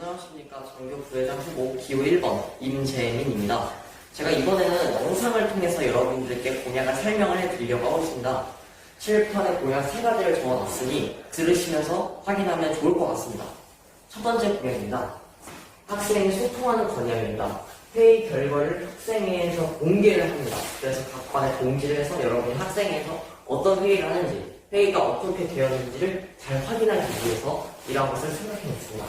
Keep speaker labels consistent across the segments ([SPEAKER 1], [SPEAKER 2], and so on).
[SPEAKER 1] 안녕하십니까. 전교 부회장 후보 기호 1번 임재민입니다. 제가 이번에는 영상을 통해서 여러분들께 공약을 설명을 해드리려고 하고 있습니다. 칠판에 공약 3가지를 적어놨으니 들으시면서 확인하면 좋을 것 같습니다. 첫 번째 공약입니다. 학생이 소통하는 권유입니다. 회의 결과를 학생회에서 공개를 합니다. 그래서 각 반에 공지를 해서 여러분이 학생회에서 어떤 회의를 하는지, 회의가 어떻게 되었는지를 잘 확인하기 위해서 이런 것을 생각해냈습니다.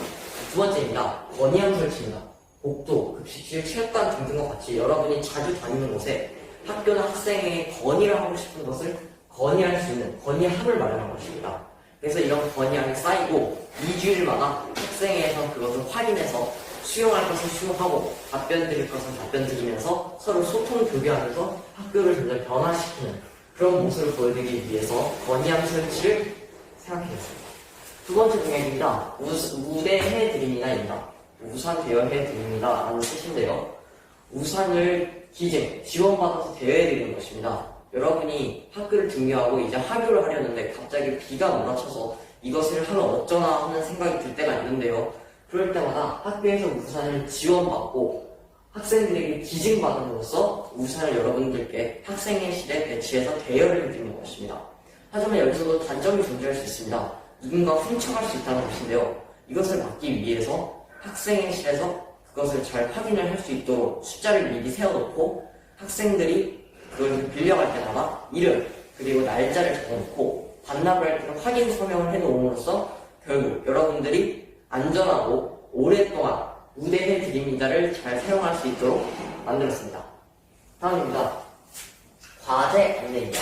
[SPEAKER 1] 두 번째입니다. 건의함 설치입니다. 복도, 급식실, 체육관 등등과 같이 여러분이 자주 다니는 곳에 학교나 학생회에 건의를 하고 싶은 것을 건의할 수 있는 건의함을 마련한 것입니다. 그래서 이런 건의함이 쌓이고 2주일마다 학생회에서 그것을 확인해서 수용할 것을 수용하고 답변 드릴 것은 답변 드리면서 서로 소통 교류하면서 학교를 점점 변화시키는 그런 모습을 보여드리기 위해서 건의함 설치를 생각해냈습니다. 두 번째 공약입니다. 우대해드립니다입니다. 우산 대여해드립니다 라는 뜻인데요. 우산을 기증, 지원받아서 대여해드리는 것입니다. 여러분이 학교를 등교하고 이제 하교를 하려는데 갑자기 비가 몰아쳐서 이것을 하면 어쩌나 하는 생각이 들 때가 있는데요. 그럴 때마다 학교에서 우산을 지원받고 학생들에게 기증받음으로써 우산을 여러분들께 학생회실에 배치해서 대여를 해드리는 것입니다. 하지만 여기서도 단점이 존재할 수 있습니다. 누군가 훔쳐갈 수 있다는 것인데요. 이것을 막기 위해서 학생회실에서 그것을 잘 확인을 할 수 있도록 숫자를 미리 세워놓고 학생들이 그걸 빌려갈 때마다 이름 그리고 날짜를 적어놓고 반납을 할 때는 확인 서명을 해놓음으로써 결국 여러분들이 안전하고 오랫동안 우대해 드립니다를 잘 사용할 수 있도록 만들었습니다. 다음입니다. 과제 안내입니다.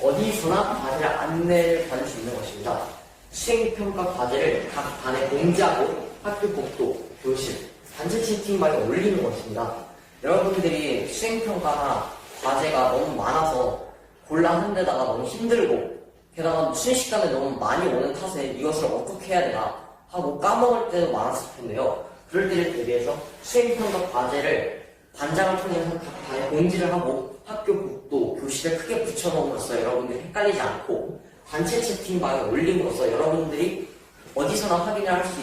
[SPEAKER 1] 어디서나 과제를 안내를 받을 수 있는 것입니다. 수행평가 과제를 각 반에 공지하고 학교 복도, 교실, 단체 채팅방에 올리는 것입니다. 여러분들이 수행평가나 과제가 너무 많아서 골라 한 데다가 너무 힘들고 게다가 순식간에 너무 많이 오는 탓에 이것을 어떻게 해야 되나 하고 까먹을 때도 많았을 텐데요. 그럴 때를 대비해서 수행평가 과제를 반장을 통해서 각 반에 공지를 하고 학교 복도, 교실에 크게 붙여놓음으로써 여러분들이 헷갈리지 않고 단체 채팅방에 올림으로써 여러분들이 어디서나 확인을 할 수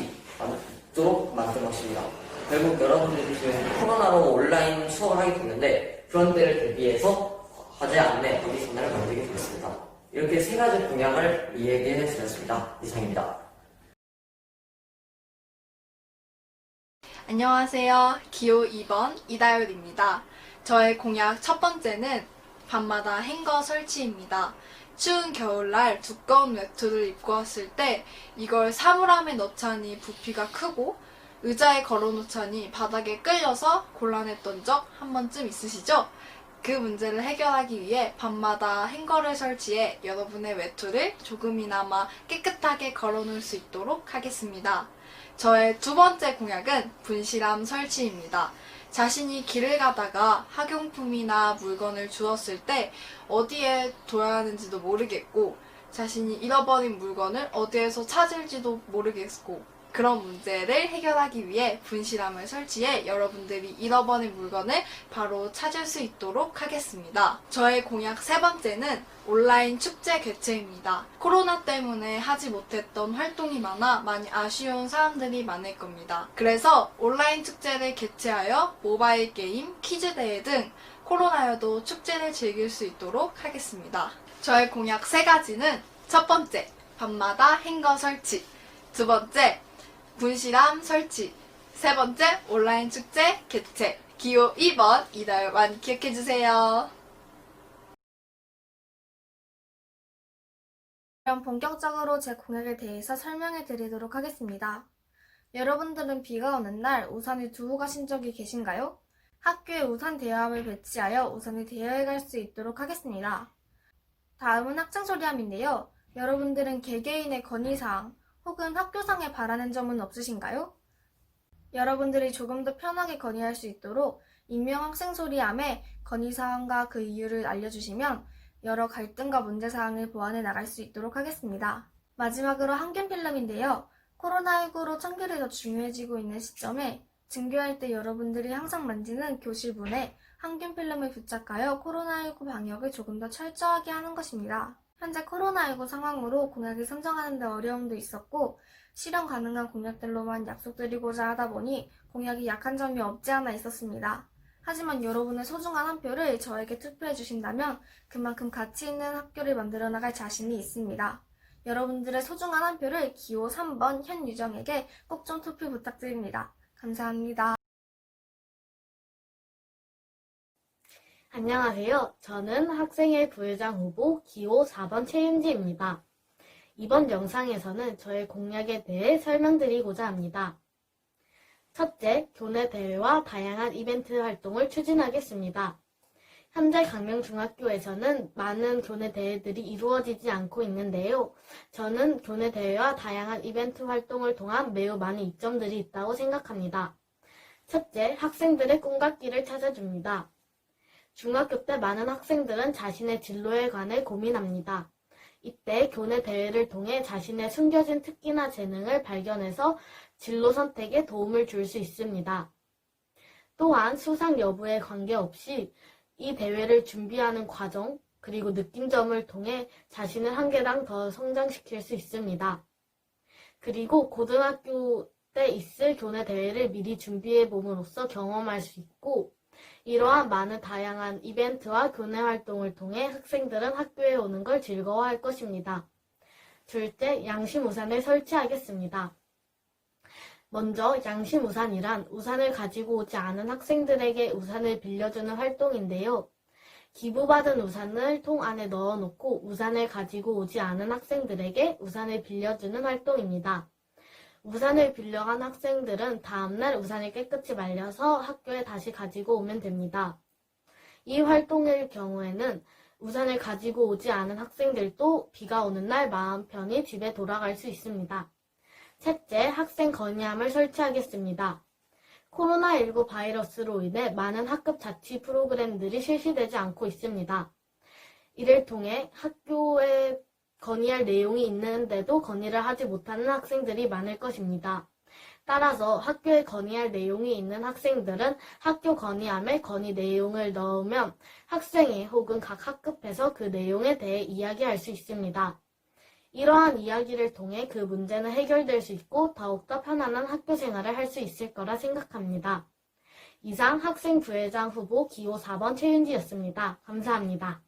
[SPEAKER 1] 있도록 만든 것입니다. 결국 여러분들이 지금 코로나로 온라인 수업을 하게 됐는데 그런 때를 대비해서 과제 안내 어디서나를 만들게 되었습니다. 이렇게 3가지 공약을 이야기해 드렸습니다. 이상입니다.
[SPEAKER 2] 안녕하세요. 기호 2번 이다율입니다. 저의 공약 첫 번째는 밤마다 행거 설치입니다. 추운 겨울날 두꺼운 외투를 입고 왔을 때 이걸 사물함에 넣자니 부피가 크고 의자에 걸어놓자니 바닥에 끌려서 곤란했던 적 한 번쯤 있으시죠? 그 문제를 해결하기 위해 밤마다 행거를 설치해 여러분의 외투를 조금이나마 깨끗하게 걸어놓을 수 있도록 하겠습니다. 저의 두 번째 공약은 분실함 설치입니다. 자신이 길을 가다가 학용품이나 물건을 주웠을 때 어디에 둬야 하는지도 모르겠고 자신이 잃어버린 물건을 어디에서 찾을지도 모르겠고 그런 문제를 해결하기 위해 분실함을 설치해 여러분들이 잃어버린 물건을 바로 찾을 수 있도록 하겠습니다. 저의 공약 세 번째는 온라인 축제 개최입니다. 코로나 때문에 하지 못했던 활동이 많이 아쉬운 사람들이 많을 겁니다. 그래서 온라인 축제를 개최하여 모바일 게임, 퀴즈 대회 등 코로나여도 축제를 즐길 수 있도록 하겠습니다. 저의 공약 3가지는 첫 번째, 밤마다 행거 설치. 두 번째, 분실함 설치. 세 번째, 온라인 축제 개최. 기호 2번 이달 많이 기억해주세요.
[SPEAKER 3] 그럼 본격적으로 제 공약에 대해서 설명해 드리도록 하겠습니다. 여러분들은 비가 오는 날 우산을 두고 가신 적이 계신가요? 학교에 우산 대여함을 배치하여 우산을 대여해 갈 수 있도록 하겠습니다. 다음은 학생 소리함인데요. 여러분들은 개개인의 건의사항 혹은 학교상에 바라는 점은 없으신가요? 여러분들이 조금 더 편하게 건의할 수 있도록 익명 학생 소리함에 건의사항과 그 이유를 알려주시면 여러 갈등과 문제사항을 보완해 나갈 수 있도록 하겠습니다. 마지막으로 항균 필름인데요. 코로나19로 청결이 더 중요해지고 있는 시점에 등교할 때 여러분들이 항상 만지는 교실문에 항균 필름을 부착하여 코로나19 방역을 조금 더 철저하게 하는 것입니다. 현재 코로나19 상황으로 공약을 선정하는 데 어려움도 있었고 실현 가능한 공약들로만 약속드리고자 하다 보니 공약이 약한 점이 없지 않아 있었습니다. 하지만 여러분의 소중한 한 표를 저에게 투표해 주신다면 그만큼 가치 있는 학교를 만들어 나갈 자신이 있습니다. 여러분들의 소중한 한 표를 기호 3번 현유정에게 꼭 좀 투표 부탁드립니다. 감사합니다.
[SPEAKER 4] 안녕하세요. 저는 학생회 부회장 후보 기호 4번 최윤지입니다. 이번 영상에서는 저의 공약에 대해 설명드리고자 합니다. 첫째, 교내 대회와 다양한 이벤트 활동을 추진하겠습니다. 현재 강명중학교에서는 많은 교내 대회들이 이루어지지 않고 있는데요. 저는 교내 대회와 다양한 이벤트 활동을 통한 매우 많은 이점들이 있다고 생각합니다. 첫째, 학생들의 꿈과 길을 찾아줍니다. 중학교 때 많은 학생들은 자신의 진로에 관해 고민합니다. 이때 교내 대회를 통해 자신의 숨겨진 특기나 재능을 발견해서 진로 선택에 도움을 줄 수 있습니다. 또한 수상 여부에 관계없이 이 대회를 준비하는 과정, 그리고 느낀 점을 통해 자신을 한 계단 더 성장시킬 수 있습니다. 그리고 고등학교 때 있을 교내 대회를 미리 준비해 봄으로써 경험할 수 있고, 이러한 많은 다양한 이벤트와 교내 활동을 통해 학생들은 학교에 오는 걸 즐거워할 것입니다. 둘째, 양심우산을 설치하겠습니다. 먼저 양심우산이란 우산을 가지고 오지 않은 학생들에게 우산을 빌려주는 활동인데요. 기부받은 우산을 통 안에 넣어놓고 우산을 가지고 오지 않은 학생들에게 우산을 빌려주는 활동입니다. 우산을 빌려간 학생들은 다음날 우산을 깨끗이 말려서 학교에 다시 가지고 오면 됩니다. 이 활동의 경우에는 우산을 가지고 오지 않은 학생들도 비가 오는 날 마음 편히 집에 돌아갈 수 있습니다. 셋째, 학생 건의함을 설치하겠습니다. 코로나19 바이러스로 인해 많은 학급 자치 프로그램들이 실시되지 않고 있습니다. 이를 통해 학교에 건의할 내용이 있는데도 건의를 하지 못하는 학생들이 많을 것입니다. 따라서 학교에 건의할 내용이 있는 학생들은 학교 건의함에 건의 내용을 넣으면 학생회 혹은 각 학급에서 그 내용에 대해 이야기할 수 있습니다. 이러한 이야기를 통해 그 문제는 해결될 수 있고 더욱더 편안한 학교 생활을 할 수 있을 거라 생각합니다. 이상 학생 부회장 후보 기호 4번 최윤지였습니다. 감사합니다.